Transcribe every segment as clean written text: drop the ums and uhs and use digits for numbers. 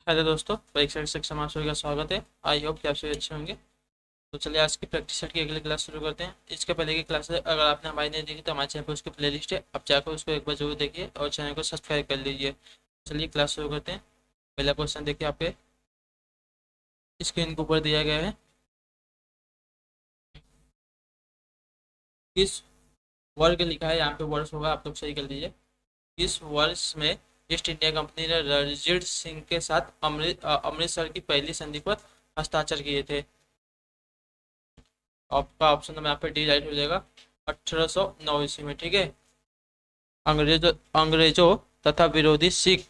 Hello दोस्तों, परीक्षा की शिक्षा में का स्वागत है। आई होप कि आप सभी अच्छे होंगे। तो चलिए आज की प्रैक्टिस सेट की अगली क्लास शुरू करते हैं। इसके पहले की क्लास अगर आपने हमारी नहीं देखी तो हमारे चैनल पर उसकी प्लेलिस्ट है, आप जाकर उसको एक बार जरूर देखिए और चैनल को सब्सक्राइब कर लीजिए। चलिए क्लास शुरू करते हैं। पहला क्वेश्चन देखिए, आपके स्क्रीन के ऊपर दिया गया है। किस वर्ग लिखा है, यहाँ पे वर्ष होगा, आप लोग सही कर लीजिए। इस वर्ष में ईस्ट इंडिया कंपनी ने रणजीत सिंह के साथ अमृतसर की पहली संधि पर हस्ताक्षर किए थे। आपका ऑप्शन नंबर यहाँ पे डी राइट हो जाएगा। 1809 ईस्वी में, ठीक है। अंग्रेजों तथा विरोधी सिख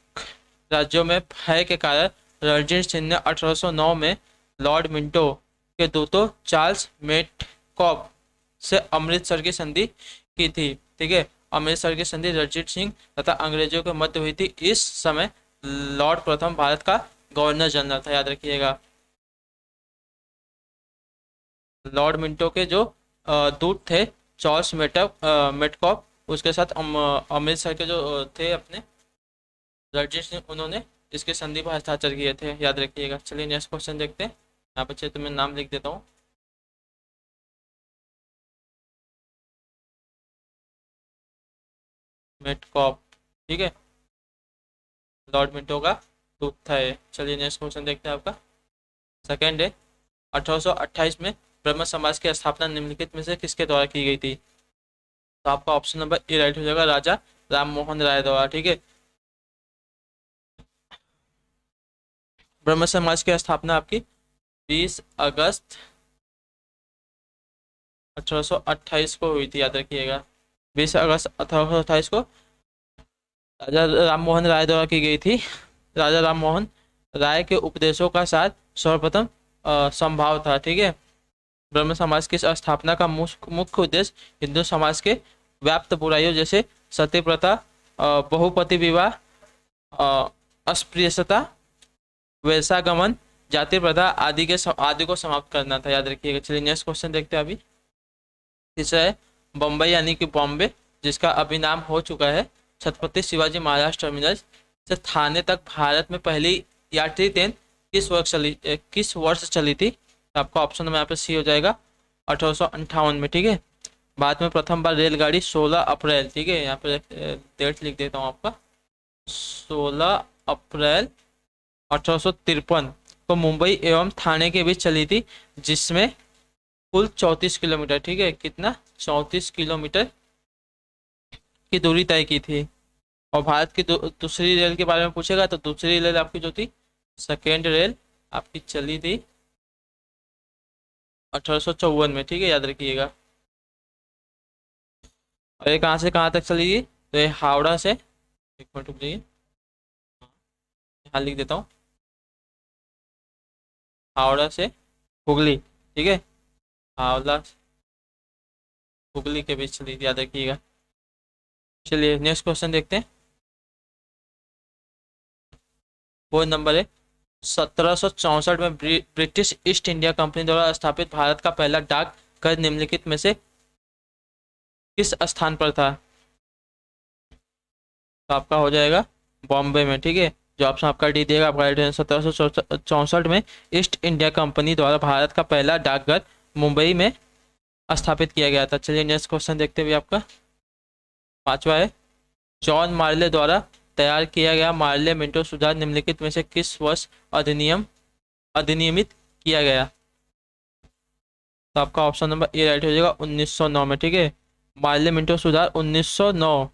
राज्यों में भय के कारण रणजीत सिंह ने 1809 में लॉर्ड मिंटो के दूतों चार्ल्स मेटकॉफ से अमृतसर की संधि की थी, ठीक है। अमृतसर की संधि रणजीत सिंह तथा अंग्रेजों के मध्य हुई थी। इस समय लॉर्ड प्रथम भारत का गवर्नर जनरल था, याद रखिएगा। लॉर्ड मिंटो के जो दूत थे चार्ल्स मेटकॉफ, उसके साथ अमृतसर के जो थे अपने रणजीत सिंह, उन्होंने इसके संधि पर हस्ताक्षर किए थे, याद रखिएगा। चलिए नेक्स्ट क्वेश्चन देखते हैं। यहाँ बच्चे तुम्हें नाम लिख देता हूँ। मेटकॉफ, ठीक है, लॉर्ड मिंटो का दूत था ये। चलिए नेक्स्ट क्वेश्चन देखते हैं। आपका सेकंड है, 1828 में ब्रह्म समाज की स्थापना निम्नलिखित में से किसके द्वारा की गई थी? तो आपका ऑप्शन नंबर ए राइट हो जाएगा, राजा राम मोहन राय द्वारा, ठीक है। ब्रह्म समाज की स्थापना आपकी 20 अगस्त 1828 को हुई थी, याद रखिएगा। 20 अगस्त 1828 को राजा राम मोहन राय द्वारा की गई थी। राजा राम मोहन राय के उपदेशों का साथ सर्वप्रथम संभाव था, ठीक है। ब्रह्म समाज की स्थापना का मुख्य उद्देश्य हिंदू समाज के व्याप्त बुराइयों जैसे सती प्रथा, बहुपति विवाह, अस्पृश्यता, वैशागमन, जाति प्रथा आदि को समाप्त करना था, याद रखिएगा। चलिए नेक्स्ट क्वेश्चन देखते हैं। अभी तीसरा है, बम्बई यानी कि बॉम्बे, जिसका अभी नाम हो चुका है छत्रपति शिवाजी महाराज टर्मिनस, से थाने तक भारत में पहली यात्री ट्रेन किस वर्ष चली थी? तो आपका ऑप्शन में यहाँ पे सी हो जाएगा, 1858 में, ठीक है। बाद में प्रथम बार रेलगाड़ी 16 अप्रैल, ठीक है, यहाँ पे डेट लिख देता हूँ आपका, 16 अप्रैल 1853 को मुंबई एवं थाने के बीच चली थी, जिसमें कुल 34 किलोमीटर, ठीक है, कितना 34 किलोमीटर की दूरी तय की थी। और भारत की दूसरी रेल के बारे में पूछेगा तो दूसरी रेल आपकी जो थी, सेकेंड रेल आपकी चली थी 1854 में, ठीक है, याद रखिएगा। और ये कहाँ से कहाँ तक चलेगी? तो ये हावड़ा से, एक मिनट रुक जाइए, यहाँ लिख देता हूँ, हावड़ा से हुगली, ठीक है, हावड़ा हुगली के बीच चली थी, याद रखिएगा। चलिए नेक्स्ट क्वेश्चन देखते हैं। वो नंबर है, 1764 में ब्रिटिश ईस्ट इंडिया कंपनी द्वारा स्थापित भारत का पहला डाक घर निम्नलिखित में से किस स्थान पर था? तो आपका हो जाएगा बॉम्बे में, ठीक है। जो ऑप्शन आपका डी देगा आपका राइट आंसर। 1764 में ईस्ट इंडिया कंपनी द्वारा भारत का पहला डाकघर मुंबई में स्थापित किया गया था। चलिए नेक्स्ट क्वेश्चन देखते हुए। आपका पांचवा है, जॉन मार्ले द्वारा तैयार किया गया मार्ले मिंटो सुधार निम्नलिखित में से किस वर्ष अधिनियमित किया गया? तो आपका ऑप्शन नंबर ए राइट हो जाएगा, 1909 में, ठीक है। मार्ले मिंटो सुधार 1909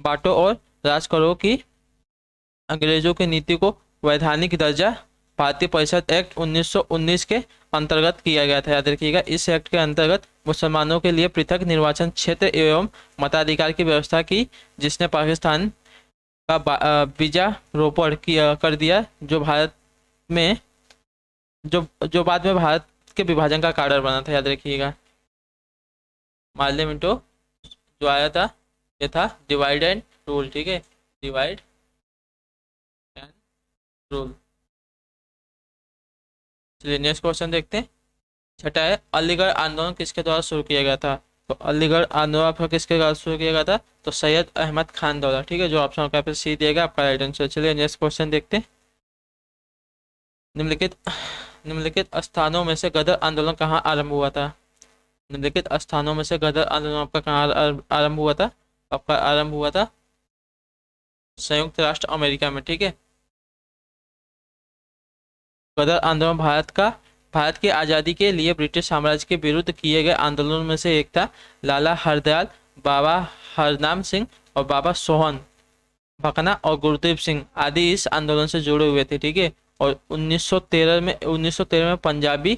बांटो और राज करो की अंग्रेजों की नीति को वैधानिक दर्जा भारतीय परिषद एक्ट 1919 के अंतर्गत किया गया था, याद रखिएगा। इस एक्ट के अंतर्गत मुसलमानों के लिए पृथक निर्वाचन क्षेत्र एवं मताधिकार की व्यवस्था की, जिसने पाकिस्तान का बीजारोपण किया कर दिया, जो भारत में जो बाद में भारत के विभाजन का कारण बना था, याद रखिएगा। मार्ले मिंटो जो आया था, ये था डिवाइड एंड रूल, ठीक है, डिवाइड एंड रूल। चलिए नेक्स्ट क्वेश्चन देखते हैं। छठा है, अलीगढ़ आंदोलन किसके द्वारा शुरू किया गया था? तो अलीगढ़ आंदोलन किसके द्वारा शुरू किया गया था? तो सैयद अहमद खान द्वारा, ठीक है। जो ऑप्शन आपका सी दिएगा आपका राइट आंसर। चलिए नेक्स्ट क्वेश्चन देखते हैं। निम्नलिखित निम्नलिखित स्थानों में से गदर आंदोलन कहाँ आरंभ हुआ था? निम्नलिखित स्थानों में से गदर आंदोलन आपका कहाँ आरंभ हुआ था? आपका आरंभ हुआ था संयुक्त राष्ट्र अमेरिका में, ठीक है। गदर आंदोलन भारत की आज़ादी के लिए ब्रिटिश साम्राज्य के विरुद्ध किए गए आंदोलनों में से एक था। लाला हरदयाल, बाबा हरनाम सिंह और बाबा सोहन भकना और गुरदीप सिंह आदि इस आंदोलन से जुड़े हुए थे, ठीक है। और 1913 में पंजाबी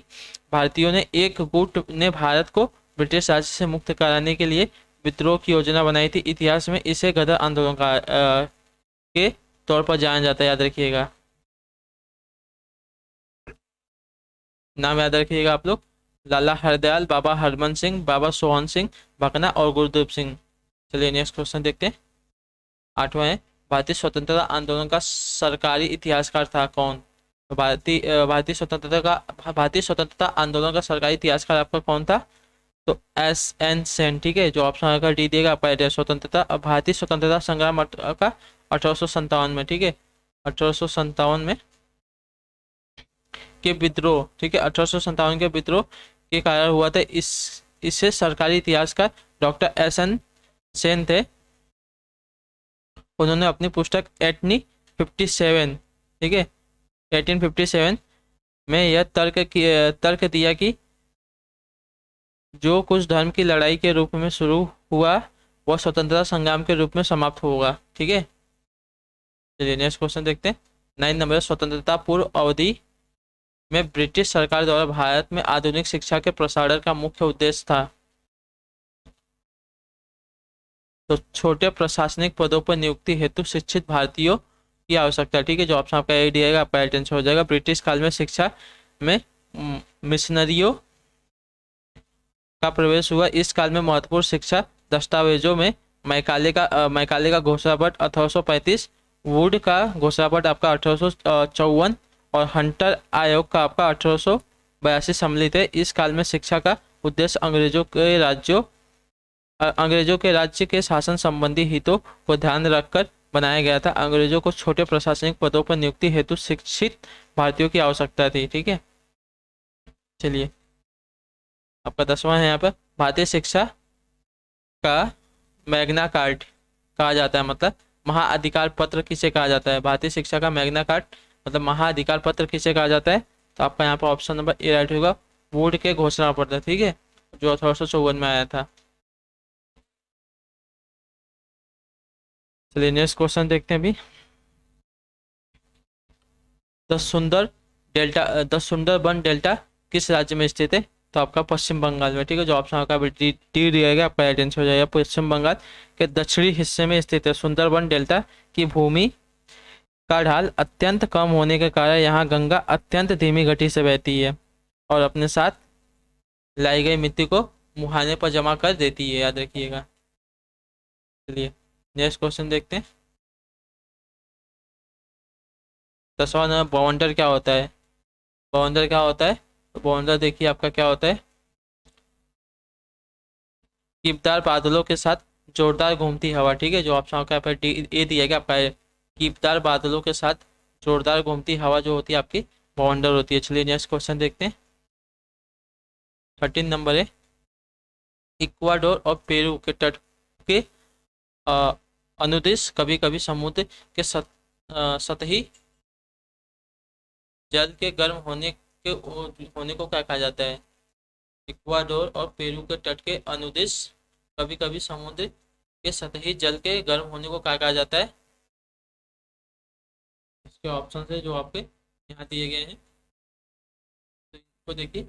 भारतीयों ने एक गुट ने भारत को ब्रिटिश राज से मुक्त कराने के लिए विद्रोह की योजना बनाई थी। इतिहास में इसे गदर आंदोलन के तौर पर जाना जाता है, याद रखिएगा। नाम याद रखिएगा आप लोग, लाला हरदयाल, बाबा हरमन सिंह, बाबा सोहन सिंह भकना और गुरदीप सिंह। चलिए नेक्स्ट क्वेश्चन देखते हैं। 8वां है, भारतीय स्वतंत्रता आंदोलन का सरकारी इतिहासकार था कौन? तो भारतीय स्वतंत्रता आंदोलन का सरकारी इतिहासकार आपका कौन था? तो S.N. सेन, ठीक है। जो ऑप्शन का डी देगा आपका स्वतंत्रता भारतीय स्वतंत्रता संग्राम का 1857 में, ठीक है। 1857 में के विद्रोह, ठीक है, 1857 के विद्रोह के कारण हुआ था। इससे सरकारी इतिहासकार डॉक्टर S.N. सेन थे। उन्होंने अपनी पुस्तक 1857, ठीक है, 1857 में यह तर्क दिया कि जो कुछ धर्म की लड़ाई के रूप में शुरू हुआ वह स्वतंत्रता संग्राम के रूप में समाप्त होगा, ठीक है। चलिए नेक्स्ट क्वेश्चन देखते हैं। 9 नंबर, स्वतंत्रता पूर्व अवधि में ब्रिटिश सरकार द्वारा भारत में आधुनिक शिक्षा के प्रसारण का मुख्य उद्देश्य था। तो छोटे प्रशासनिक पदों पर नियुक्ति हेतु शिक्षित भारतीयों की आवश्यकता, ठीक है। जो ऑप्शन आपका ए दिएगा आपका आंसर हो जाएगा। ब्रिटिश काल में शिक्षा में मिशनरियों का प्रवेश हुआ। इस काल में महत्वपूर्ण शिक्षा दस्तावेजों में मैकाले का घोषणापत्र 1835, वुड का घोषणापत्र आपका 1854 और हंटर आयोग का आपका 1882 सम्मिलित है। इस काल में शिक्षा का उद्देश्य अंग्रेजों के राज्य के शासन संबंधी हितों को ध्यान रखकर बनाया गया था। अंग्रेजों को छोटे प्रशासनिक पदों पर नियुक्ति हेतु शिक्षित भारतीयों की आवश्यकता थी, ठीक है। चलिए आपका 10वां है यहाँ पर, भारतीय शिक्षा का मैग्ना कार्ट कहा जाता है, मतलब महाअधिकार पत्र किसे कहा जाता है? भारतीय शिक्षा का मैग्ना कार्ट मतलब महाअधिकार पत्र किसे कहा जाता है? तो आपका यहाँ पर ऑप्शन नंबर ए राइट होगा, वुड के घोषणा पत्र, ठीक है, जो 1854 में आया था। चलिए नेक्स्ट क्वेश्चन देखते हैं अभी। द सुंदरबन डेल्टा किस राज्य में स्थित है? तो आपका पश्चिम बंगाल में, ठीक है। जो ऑप्शन आपका डी दिएगा आपका राइट आंसर हो जाएगा। पश्चिम बंगाल के दक्षिणी हिस्से में स्थित है। सुंदरबन डेल्टा की भूमि का ढाल अत्यंत कम होने के कारण यहाँ गंगा अत्यंत धीमी गति से बहती है और अपने साथ लाई गई मिट्टी को मुहाने पर जमा कर देती है, याद रखिएगा। चलिए नेक्स्ट क्वेश्चन देखते हैं। 10वां नंबर, बवंडर क्या होता है? बवंडर क्या होता है? तो बवंडर देखिए आपका क्या होता है, कीपदार बादलों के साथ जोरदार घूमती हवा, ठीक है। जो ऑप्शन आपका यहाँ पर ए दिया गया आपका कीपदार बादलों के साथ जोरदार घूमती हवा जो होती है आपकी बवंडर होती है। चलिए नेक्स्ट क्वेश्चन देखते हैं। 13 नंबर है, इक्वाडोर और पेरू के तट के अनुदेश कभी कभी समुद्र के सतही जल के गर्म होने को क्या कहा जाता है? इक्वाडोर और पेरू के तट के अनुदेश कभी कभी समुद्र के सतही जल के गर्म होने को क्या कहा जाता है? इसके ऑप्शन है जो आपके यहाँ दिए गए हैं, तो इनको देखिए,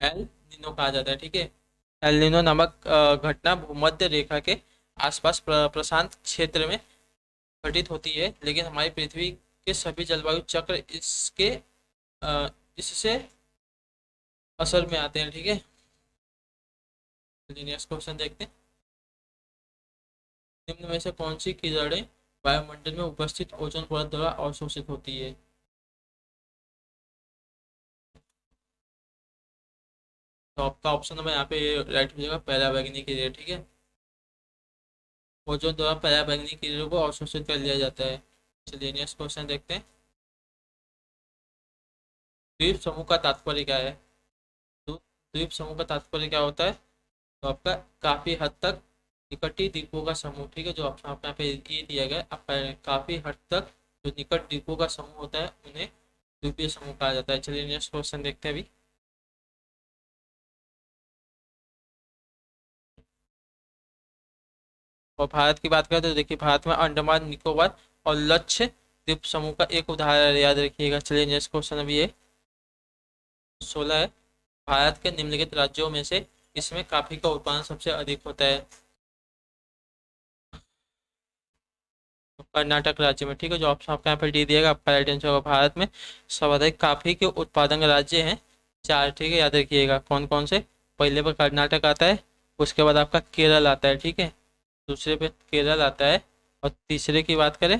एल नीनो कहा जाता है, ठीक है। एल नीनो नामक घटना भूमध्य रेखा के आसपास प्रशांत क्षेत्र में घटित होती है, लेकिन हमारी पृथ्वी के सभी जलवायु चक्र इससे असर में आते हैं, ठीक है। नेक्स्ट क्वेश्चन देखते हैं। निम्न में से कौन सी किरणें वायुमंडल में उपस्थित ओजोन परत द्वारा अवशोषित होती है? तो आपका ऑप्शन नंबर यहाँ पे राइट हो जाएगा, पराबैंगनी किरण, ठीक है। ओजोन द्वारा पराबैंगनी किरणों को अवशोषित कर लिया जाता है। चलिए नेक्स्ट क्वेश्चन देखते हैं। द्वीप समूह का तात्पर्य क्या है? तो द्वीप समूह का तात्पर्य क्या होता है? तो आपका काफी हद तक निकटी द्वीपों का समूह, ठीक है, जो आपको यहाँ पे ये दिया गया है, आपका काफी हद तक जो निकट द्वीपों का समूह होता है उन्हें द्वीपीय समूह कहा जाता है। चलिए नेक्स्ट क्वेश्चन देखते हैं अभी। और भारत की बात करें तो देखिए, भारत में अंडमान निकोबार और लक्षद्वीप समूह का एक उदाहरण याद रखिएगा। चलिए नेक्स्ट क्वेश्चन अभी ये 16 है। भारत के निम्नलिखित राज्यों में से इसमें कॉफी का उत्पादन सबसे अधिक होता है? तो कर्नाटक राज्य में, ठीक है, जो ऑप्शन आपका यहाँ पर डी दिएगा आपका राइट आंसर होगा। भारत में सर्वाधिक कॉफी के उत्पादन राज्य हैं चार, ठीक है, याद रखिएगा कौन कौन से। पहले पर कर्नाटक आता है, उसके बाद आपका केरल आता है, ठीक है, दूसरे पे केरल आता है, और तीसरे की बात करें,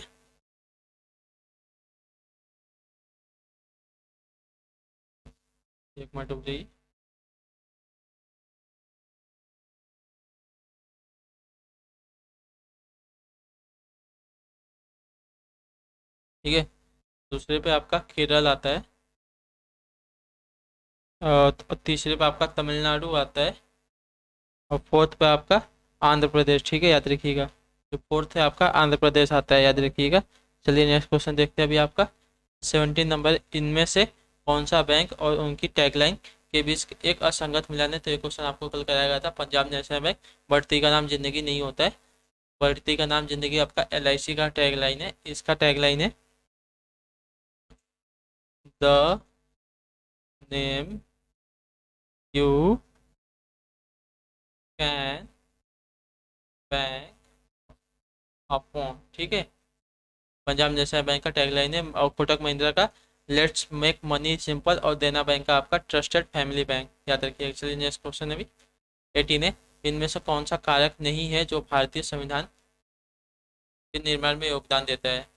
एक मिनट रुक जाइए, ठीक है, दूसरे पे आपका केरल आता है, और तीसरे पे आपका तमिलनाडु आता है, और फोर्थ पे आपका आंध्र प्रदेश, ठीक है, याद रखिएगा। जो फोर्थ है आपका आंध्र प्रदेश आता है, याद रखिएगा। चलिए नेक्स्ट क्वेश्चन देखते हैं अभी आपका 17 नंबर। इनमें से कौन सा बैंक और उनकी टैगलाइन के बीच एक असंगत मिलान है? तो ये क्वेश्चन आपको कल कराया गया था। पंजाब नेशनल बैंक, बढ़ती का नाम जिंदगी नहीं होता है, बढ़ती का नाम जिंदगी आपका LIC का टैगलाइन है। इसका टैगलाइन है the name you can bank upon, ठीक है। पंजाब नेशनल बैंक का टैगलाइन है, और कोटक महिंद्रा का लेट्स मेक मनी सिंपल, और देना बैंक का आपका ट्रस्टेड फैमिली बैंक, याद रखिए। एक्चुअली नेक्स्ट क्वेश्चन है अभी 18 है। इनमें से कौन सा कारक नहीं है जो भारतीय संविधान के निर्माण में योगदान देता है?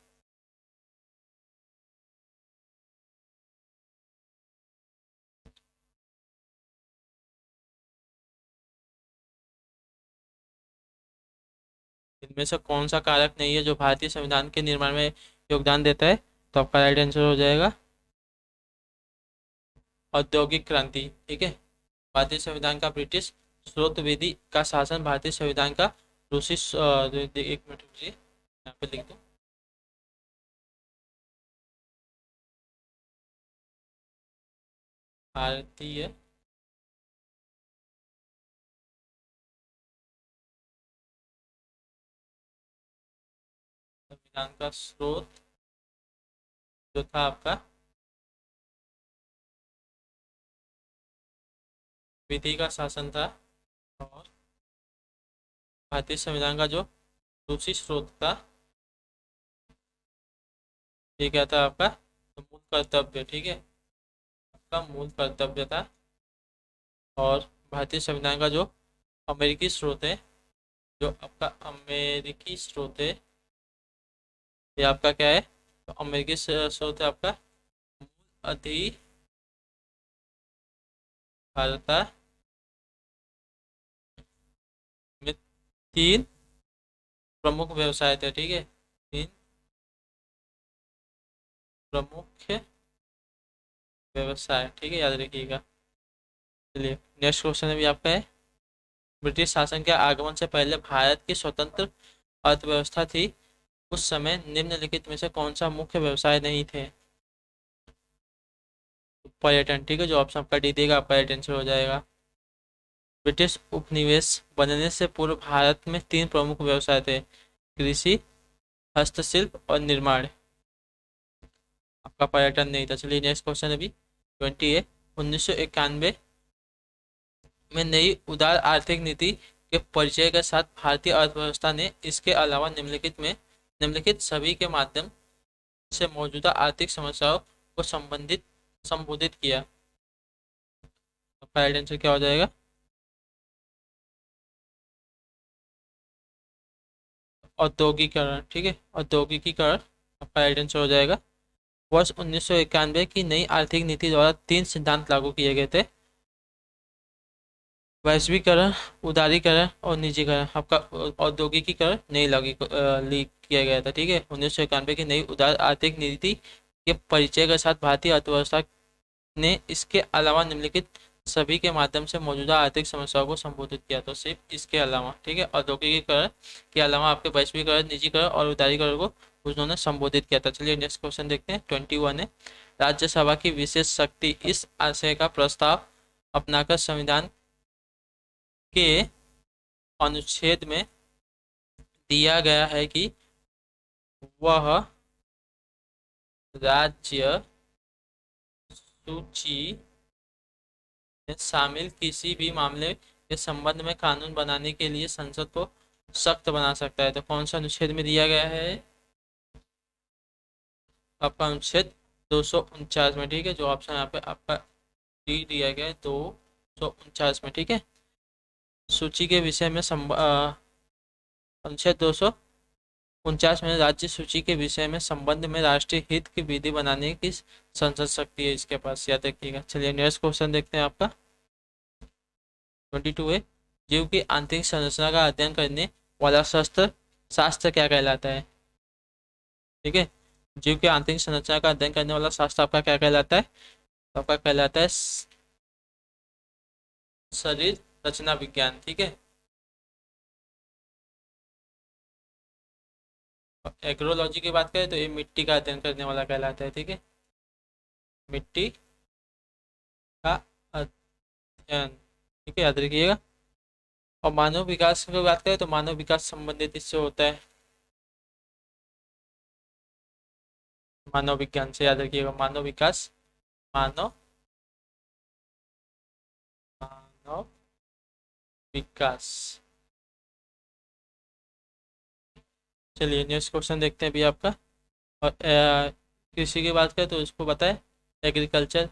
इनमें से कौन सा कारक नहीं है जो भारतीय संविधान के निर्माण में योगदान देता है? तो आपका राइट आंसर हो जाएगा औद्योगिक क्रांति, ठीक है। भारतीय संविधान का ब्रिटिश स्रोत विधि का शासन, भारतीय संविधान का रूसी एक मिनट रुकिए, यहाँ पे लिख दो। भारतीय संविधान का स्रोत जो था आपका विधि का शासन था, और भारतीय संविधान का जो दूसरी स्रोत था, ये क्या था आपका? तो मूल कर्तव्य, ठीक है, आपका मूल कर्तव्य था। और भारतीय संविधान का जो अमेरिकी स्रोत है, जो आपका अमेरिकी स्रोत है, ये आपका क्या है? तो अमेरिकी स्रोत है आपका मूल अधिकारता में तीन प्रमुख व्यवसाय थे, ठीक है, तीन प्रमुख व्यवसाय, ठीक है, याद रखिएगा। चलिए नेक्स्ट क्वेश्चन अभी आपका है, ब्रिटिश शासन के आगमन से पहले भारत की स्वतंत्र अर्थव्यवस्था थी, उस समय निम्नलिखित में से कौन सा मुख्य व्यवसाय नहीं थे? पर्यटन, ठीक है, जो ऑप्शन आपका डी देगा आपका राइट आंसर हो जाएगा। ब्रिटिश उपनिवेश बनने से पूर्व भारत में तीन प्रमुख व्यवसाय थे, कृषि, हस्तशिल्प और निर्माण। आपका पर्यटन नहीं था। चलिए नेक्स्ट क्वेश्चन अभी 20 है। 1991 में नई उदार आर्थिक नीति के परिचय के साथ भारतीय अर्थव्यवस्था ने इसके अलावा निम्नलिखित सभी के माध्यम से मौजूदा आर्थिक समस्याओं को संबोधित किया। आपका राइट आंसर क्या हो जाएगा? औद्योगिकरण, ठीक है, औद्योगिकीकरण आपका राइट आंसर हो जाएगा। वर्ष 1991 की नई आर्थिक नीति द्वारा तीन सिद्धांत लागू किए गए थे, वैश्वीकरण, उदारीकरण और निजीकरण। आपका औद्योगिकीकरण नहीं किया गया था, ठीक है। 1991 की नई उदार आर्थिक नीति के परिचय के साथ भारतीय अर्थव्यवस्था ने इसके अलावा निम्नलिखित सभी के माध्यम से मौजूदा आर्थिक समस्याओं को संबोधित किया। तो सिर्फ इसके अलावा, ठीक है, औद्योगिकीकरण के अलावा आपके वैश्वीकरण, निजीकरण और उदारीकरण को उन्होंने संबोधित किया था। चलिए नेक्स्ट क्वेश्चन देखते हैं। 21 है, राज्यसभा की विशेष शक्ति इस आशय का प्रस्ताव अपनाकर संविधान के अनुच्छेद में दिया गया है कि वह राज्य सूची में शामिल किसी भी मामले के संबंध में कानून बनाने के लिए संसद को सख्त बना सकता है। तो कौन सा अनुच्छेद में दिया गया है? आपका अनुच्छेद 249 में, ठीक है, जो ऑप्शन यहाँ पे आपका डी दिया गया है 249 में, ठीक है। सूची के विषय में अनुच्छेद 249 में राज्य सूची के विषय में संबंध में राष्ट्रीय हित की विधि बनाने की संसद शक्ति है इसके पास, याद रखिएगा। चलिए नेक्स्ट क्वेश्चन देखते हैं आपका 22 है, जीव की आंतरिक संरचना का अध्ययन करने वाला शास्त्र क्या कहलाता है? ठीक है, जीव की आंतरिक संरचना का अध्ययन करने वाला शास्त्र आपका क्या कहलाता है? आपका कहलाता है शरीर रचना विज्ञान, ठीक है। एग्रोलॉजी की बात करें तो ये मिट्टी का अध्ययन करने वाला कहलाता है, ठीक है, मिट्टी का अध्ययन, ठीक है, याद रखिएगा। और मानव विकास की बात करें तो मानव विकास संबंधित इससे होता है मानव विज्ञान से, याद रखिएगा। मानव विकास, मानव मानव विकास। चलिए नेक्स्ट क्वेश्चन देखते हैं भी आपका। और कृषि की बात करें तो इसको बताए एग्रीकल्चर,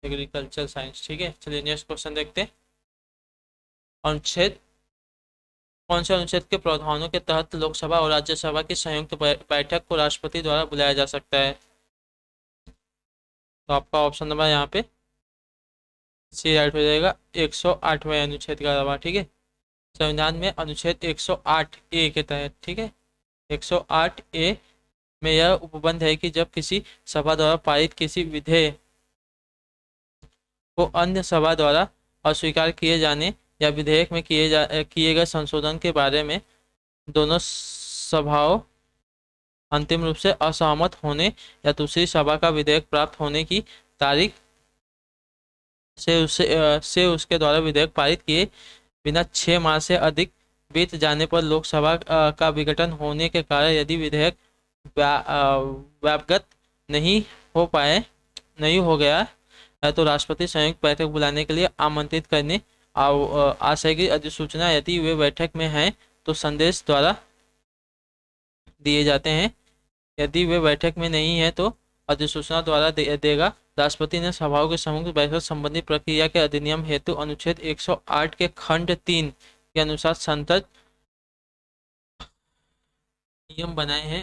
एग्रीकल्चर साइंस, ठीक है। चलिए नेक्स्ट क्वेश्चन देखते हैं। अनुच्छेद कौन से अनुच्छेद के प्रावधानों के तहत लोकसभा और राज्यसभा की संयुक्त बैठक को राष्ट्रपति द्वारा बुलाया जा सकता है? तो आपका ऑप्शन नंबर यहाँ पे सी राइट हो जाएगा, 108वें अनुच्छेद का दवा, ठीक है। संविधान में अनुच्छेद 108 ए के तहत, ठीक है, 108 ए में यह उपबंध है कि जब किसी सभा द्वारा पारित किसी विधेयक को अन्य सभा द्वारा अस्वीकार किए जाने या विधेयक में किए गए संशोधन के बारे में दोनों सभाओं अंतिम रूप से असहमत होने या दूसरी सभा का विधेयक प्राप्त होने की तारीख से उसके द्वारा विधेयक पारित किए बिना 6 माह से अधिक बीत जाने पर लोकसभा का विघटन होने के कारण यदि विधेयक व्यापगत नहीं हो गया है तो राष्ट्रपति संयुक्त बैठक बुलाने के लिए आमंत्रित करने आशय की अधिसूचना यदि वे बैठक में हैं तो संदेश द्वारा दिए जाते हैं, यदि वे बैठक में नहीं है तो अधिसूचना द्वारा देगा। राष्ट्रपति ने सभाओं के समूह बैठक संबंधी प्रक्रिया के अधिनियम हेतु अनुच्छेद 108 के खंड 3 के अनुसार संसद नियम बनाए हैं।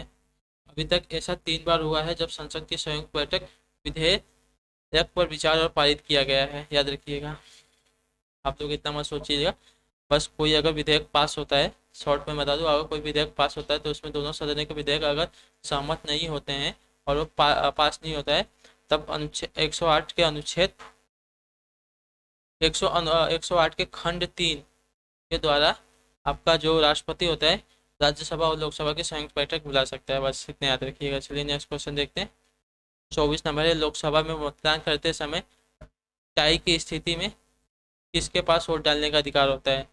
अभी तक ऐसा 3 बार हुआ है जब संसद की संयुक्त बैठक विधेयक पर विचार और पारित किया गया है, याद रखिएगा। आप लोग इतना मत सोचिएगा, बस कोई अगर विधेयक पास होता है, शॉर्ट में बता दूं, अगर कोई विधेयक पास होता है तो उसमें दोनों सदनों के विधेयक अगर सहमत नहीं होते हैं और वो पास नहीं होता है तब अनुच्छेद 108 के अनुच्छेद 108 के खंड 3 के द्वारा आपका जो राष्ट्रपति होता है राज्यसभा और लोकसभा की संयुक्त बैठक बुला सकता है, बस इतने याद रखिएगा। चलिए नेक्स्ट क्वेश्चन देखते हैं। 24 नंबर है, लोकसभा में मतदान करते समय टाई की स्थिति में किसके पास वोट डालने का अधिकार होता है?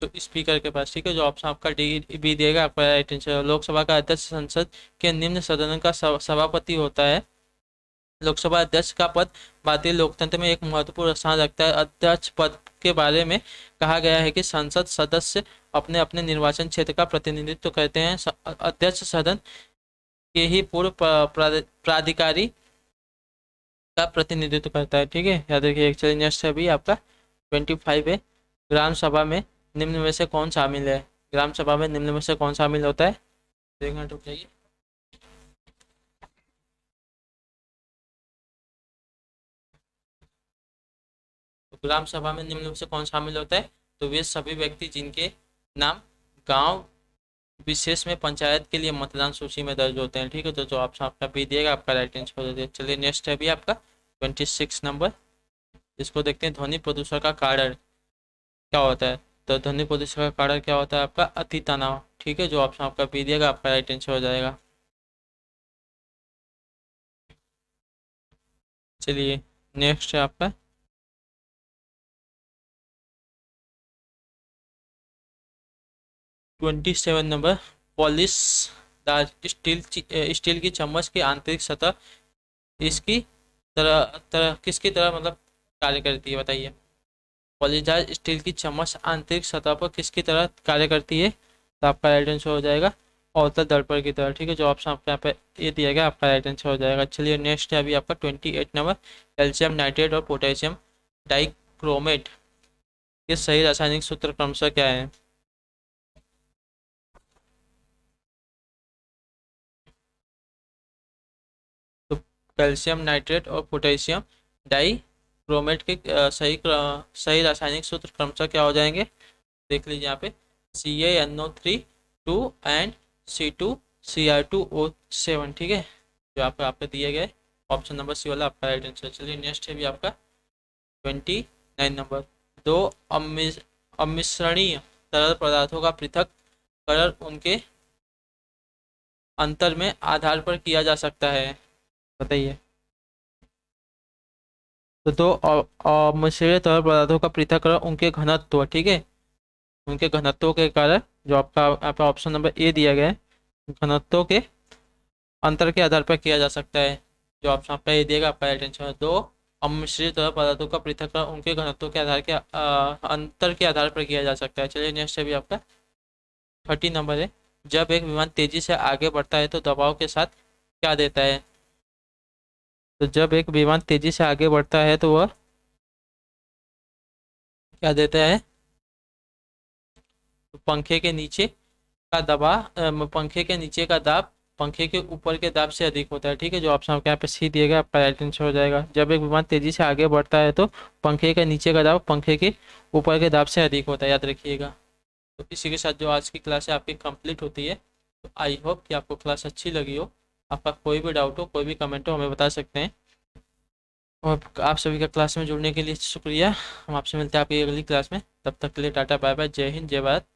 तो स्पीकर के पास, ठीक है, जो ऑप्शन आपका डी बी देगा आपका राइट आंसर। लोकसभा का अध्यक्ष संसद के निम्न सदन का सभापति होता है। लोकसभा अध्यक्ष का पद भारतीय लोकतंत्र में एक महत्वपूर्ण स्थान रखता है। अध्यक्ष पद के बारे में कहा गया है कि संसद सदस्य अपने अपने निर्वाचन क्षेत्र का प्रतिनिधित्व करते हैं। अध्यक्ष सदन के ही पूर्व प्राधिकारी का प्रतिनिधित्व करता है, ठीक है, याद रखिए। चलिए नेक्स्ट है भी आपका 25 है, ग्राम सभा में निम्न में से कौन शामिल है? ग्राम सभा में निम्न में से कौन शामिल होता है? देखना रुक जाइए। तो ग्राम सभा में निम्न में से कौन शामिल होता है? तो वे सभी व्यक्ति जिनके नाम गांव विशेष में पंचायत के लिए मतदान सूची में दर्ज होते हैं। ठीक है, तो जो ऑप्शन आपका बी दिएगा आपका राइट आंसर हो जाएगा। चलिए नेक्स्ट है भी आपका 26 नंबर। इसको देखते हैं, ध्वनि प्रदूषण का कारण क्या होता है। तो ध्वनि प्रदूषण का कारण क्या होता है आपका अति तनाव। ठीक है, जो ऑप्शन आपका बी दिएगा आपका राइट आंसर हो जाएगा। चलिए नेक्स्ट है आपका 27 नंबर। पॉलिश दार स्टील की चम्मच की आंतरिक सतह इसकी तरह तरह किसकी तरह मतलब कार्य करती है, बताइए। पॉलीजाइज स्टील की चम्मच आंतरिक सतह पर किसकी तरह कार्य करती है, तो आपका राइट आंसर हो जाएगा अवतल दर्पण की तरह। ठीक है, जो ऑप्शन आपके यहाँ पे ये दिया गया आपका राइट आंसर हो जाएगा। चलिए नेक्स्ट है अभी आपका 28 नंबर। कैल्शियम नाइट्रेट और पोटेशियम डाइक्रोमेट के सही रासायनिक सूत्र क्रमशः क्या है। तो कैल्शियम नाइट्रेट और पोटेशियम डाइक्रोमेट के सही रासायनिक सूत्र क्रमशः क्या हो जाएंगे, देख लीजिए यहाँ पे CaNO3 2 एंड C2Cr2O7। ठीक है, जो आपको आपके दिए गए ऑप्शन नंबर सी वाला आपका राइट आंसर। चलिए नेक्स्ट है भी आपका 29 नंबर। दो अमिश्रणीय तरल पदार्थों का पृथक्करण उनके अंतर में आधार पर किया जा सकता है, बताइए। तो दो अमिश्रित तरल पदार्थों का पृथक्करण उनके घनत्व, ठीक है, उनके घनत्व के कारण, जो आपका यहाँ पे ऑप्शन नंबर ए दिया गया है, घनत्व के अंतर के आधार पर किया जा सकता है। जो ऑप्शन आपका ए दिएगा आपका राइट आंसर है। दो अमिश्रित तरल पदार्थों का पृथक्करण उनके घनत्व के आधार के अंतर के आधार पर किया जा सकता है। चलिए नेक्स्ट है भी आपका 30 नंबर है। जब एक विमान तेजी से आगे बढ़ता है तो दबाव के साथ क्या देता है। तो जब एक विमान तेजी से आगे बढ़ता है तो वह क्या देता है, पंखे के नीचे का दबाव, पंखे के नीचे का दाब पंखे के ऊपर के दाब से अधिक होता है। ठीक है, जो ऑप्शन आपके यहाँ पे सी दिएगा आपका राइट आंसर हो जाएगा। जब एक विमान तेजी से आगे बढ़ता है तो पंखे के नीचे का दाब पंखे के ऊपर के दाब से अधिक होता है, याद रखिएगा। तो इसी के साथ जो आज की क्लास है आपकी कंप्लीट होती है। तो आई होप कि आपको क्लास अच्छी लगी हो। आपका कोई भी डाउट हो, कोई भी कमेंट हो, हमें बता सकते हैं। और आप सभी का क्लास में जुड़ने के लिए शुक्रिया। हम आपसे मिलते हैं आपकी अगली क्लास में। तब तक के लिए टाटा बाय बाय, जय हिंद जय भारत।